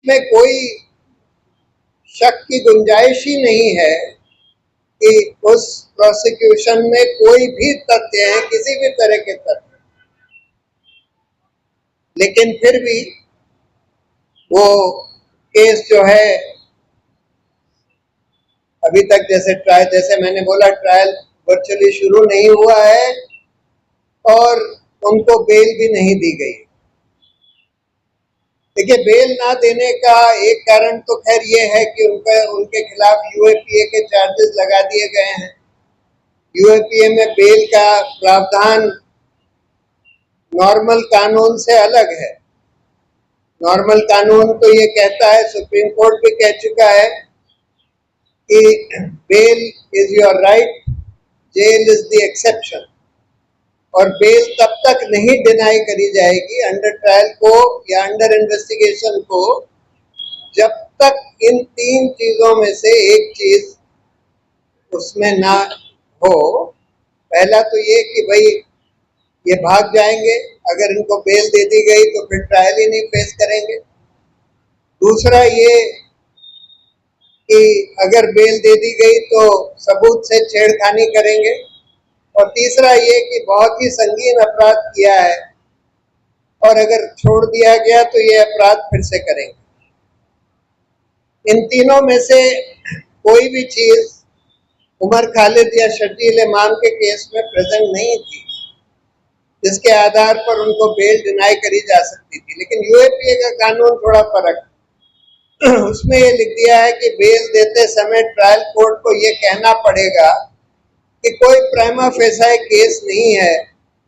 में कोई शक की गुंजाइश ही नहीं है कि उस प्रोसिक्यूशन में कोई भी तथ्य है, किसी भी तरह के तथ्य, लेकिन फिर भी वो केस जो है अभी तक जैसे मैंने बोला ट्रायल वर्चुअली शुरू नहीं हुआ है और उनको बेल भी नहीं दी गई। देखिए, बेल ना देने का एक कारण तो खैर ये है कि उनके खिलाफ यूएपीए के चार्जेस लगा दिए गए हैं। यूएपीए में बेल का प्रावधान नॉर्मल कानून से अलग है। नॉर्मल कानून तो ये कहता है, सुप्रीम कोर्ट भी कह चुका है कि bail is your right, jail is the exception. और बेल तब तक नहीं डिनाई करी जाएगी अंडर ट्रायल को या अंडर इन्वेस्टिगेशन को, जब तक इन तीन चीजों में से एक चीज उसमें ना हो। पहला तो ये कि भाई ये भाग जाएंगे, अगर इनको बेल दे दी गई तो फिर ट्रायल ही नहीं फेस करेंगे। दूसरा ये कि अगर बेल दे दी गई तो सबूत से छेड़खानी करेंगे। और तीसरा ये कि बहुत ही संगीन अपराध किया है और अगर छोड़ दिया गया तो ये अपराध फिर से करेंगे। इन तीनों में से कोई भी चीज उमर खालिद या शर्जील इमाम के केस में प्रेजेंट नहीं थी जिसके आधार पर उनको बेल डिनाई करी जा सकती थी। लेकिन यूएपीए का कानून थोड़ा फर्क, उसमें ये लिख दिया है कि बेल देते समय ट्रायल कोर्ट को ये कहना पड़ेगा कि कोई प्राइमा फेसाई केस नहीं है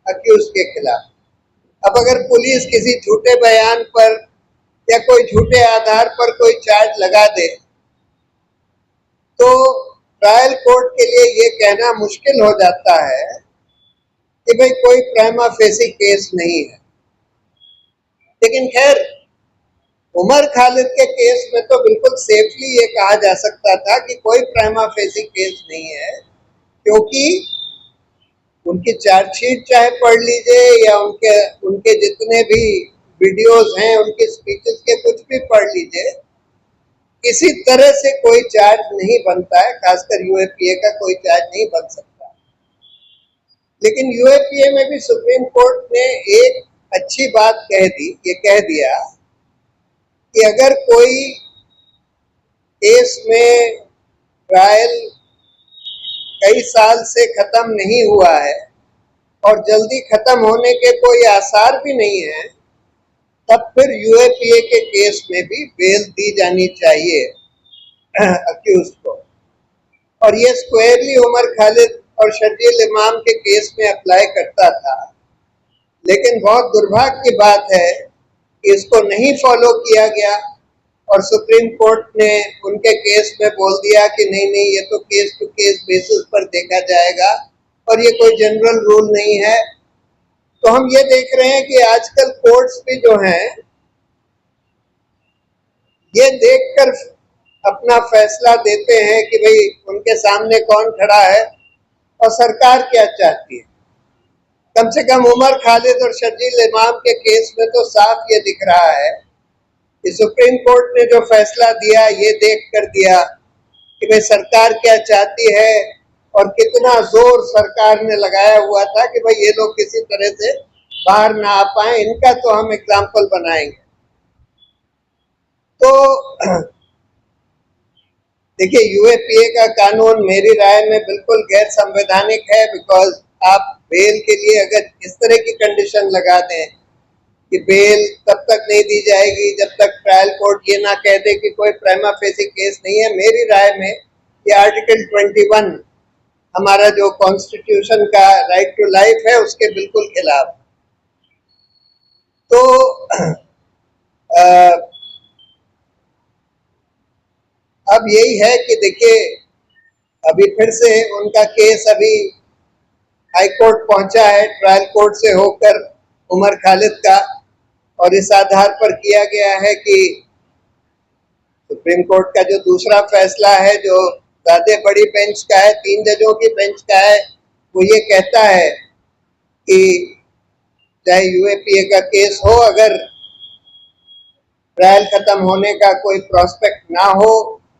अक्यूज के खिलाफ। अब अगर पुलिस किसी झूठे बयान पर या कोई झूठे आधार पर कोई चार्ज लगा दे तो ट्रायल कोर्ट के लिए ये कहना मुश्किल हो जाता है कि भाई कोई प्राइमा फेसी केस नहीं है। लेकिन खैर, उमर खालिद के केस में तो बिल्कुल सेफली ये कहा जा सकता था कि कोई प्राइमा फेसी केस नहीं है, क्योंकि उनकी चार्जशीट चाहे पढ़ लीजिए या उनके जितने भी वीडियोस हैं, उनके स्पीचेस के कुछ भी पढ़ लीजिए, किसी तरह से कोई चार्ज नहीं बनता है, खासकर यूएपीए का कोई चार्ज नहीं बन सकता। लेकिन यूएपीए में भी सुप्रीम कोर्ट ने एक अच्छी बात कह दिया कि अगर कोई केस में ट्रायल कई साल से खत्म नहीं हुआ है और जल्दी खत्म होने के कोई आसार भी नहीं है, तब फिर यूएपीए के केस में भी बेल दी जानी चाहिए अक्यूज को। और ये स्क्वायरली उमर खालिद और शर्जील इमाम के केस में अप्लाई करता था। लेकिन बहुत दुर्भाग्य की बात है कि इसको नहीं फॉलो किया गया और सुप्रीम कोर्ट ने उनके केस में बोल दिया कि नहीं नहीं, ये तो केस टू केस बेसिस पर देखा जाएगा और ये कोई जनरल रूल नहीं है। तो हम ये देख रहे हैं कि आजकल कोर्ट्स भी जो हैं ये देखकर अपना फैसला देते हैं कि भाई उनके सामने कौन खड़ा है और सरकार क्या चाहती है। कम से कम उमर खालिद और शर्जील इमाम के केस में तो साफ ये दिख रहा है कि सुप्रीम कोर्ट ने जो फैसला दिया ये देख कर दिया कि भाई सरकार क्या चाहती है और कितना जोर सरकार ने लगाया हुआ था कि भाई ये लोग किसी तरह से बाहर ना आ पाए, इनका तो हम एग्जाम्पल बनाएंगे। तो देखिए, यूएपीए का कानून मेरी राय में बिल्कुल गैर संवैधानिक है, बिकॉज आप बेल के लिए अगर इस तरह की कंडीशन लगा दें कि बेल तब तक नहीं दी जाएगी जब तक ट्रायल कोर्ट ये ना कह दे कि कोई प्राइमा फेसी केस नहीं है, मेरी राय में ये आर्टिकल 21 हमारा जो कॉन्स्टिट्यूशन का राइट टू लाइफ है उसके बिल्कुल खिलाफ। तो अब यही है कि देखिए, अभी फिर से उनका केस अभी हाई कोर्ट पहुंचा है, ट्रायल कोर्ट से होकर उमर खालिद का, और इस आधार पर किया गया है कि सुप्रीम कोर्ट का जो दूसरा फैसला है जो ज्यादा बड़ी बेंच का है, 3 जजों की बेंच का है, वो ये कहता है कि चाहे यूएपीए का केस हो, अगर ट्रायल खत्म होने का कोई प्रोस्पेक्ट ना हो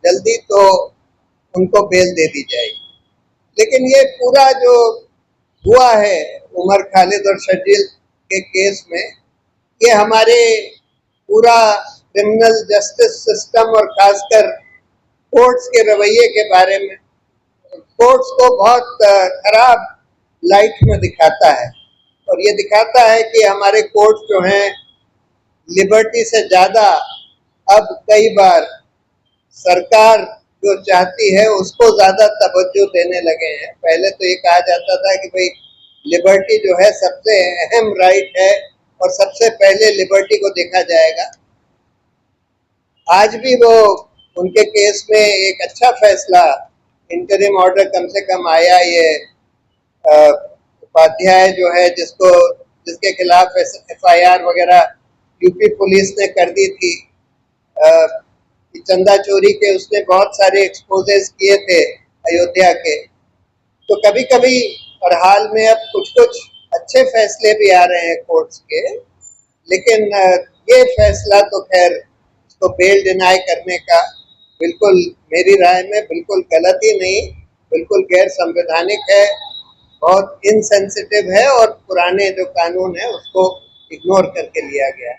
जल्दी तो उनको बेल दे दी जाएगी। लेकिन ये पूरा जो हुआ है उमर खालिद और शर्जील के केस में, ये हमारे पूरा क्रिमिनल जस्टिस सिस्टम और खासकर कोर्ट्स के रवैये के बारे में, कोर्ट्स को बहुत खराब लाइट में दिखाता है। और ये दिखाता है कि हमारे कोर्ट्स जो हैं लिबर्टी से ज़्यादा अब कई बार सरकार जो चाहती है उसको ज़्यादा तवज्जो देने लगे हैं। पहले तो ये कहा जाता था कि भाई लिबर्टी जो है सबसे अहम राइट है और सबसे पहले लिबर्टी को देखा जाएगा। आज भी वो उनके केस में एक अच्छा फैसला, इंटरिम ऑर्डर कम से कम आया। ये उपाध्याय जो है जिसके खिलाफ FIR वगैरह यूपी पुलिस ने कर दी थी, चंदा चोरी के उसने बहुत सारे एक्सपोजेस किए थे अयोध्या के। तो कभी कभी और हाल में अब कुछ कुछ अच्छे फैसले भी आ रहे हैं कोर्ट्स के, लेकिन ये फैसला तो खैर इसको बेल डिनाई करने का बिल्कुल मेरी राय में बिल्कुल गलत ही नहीं, बिल्कुल गैर संवैधानिक है, बहुत इनसेंसिटिव है और पुराने जो कानून है उसको इग्नोर करके लिया गया है।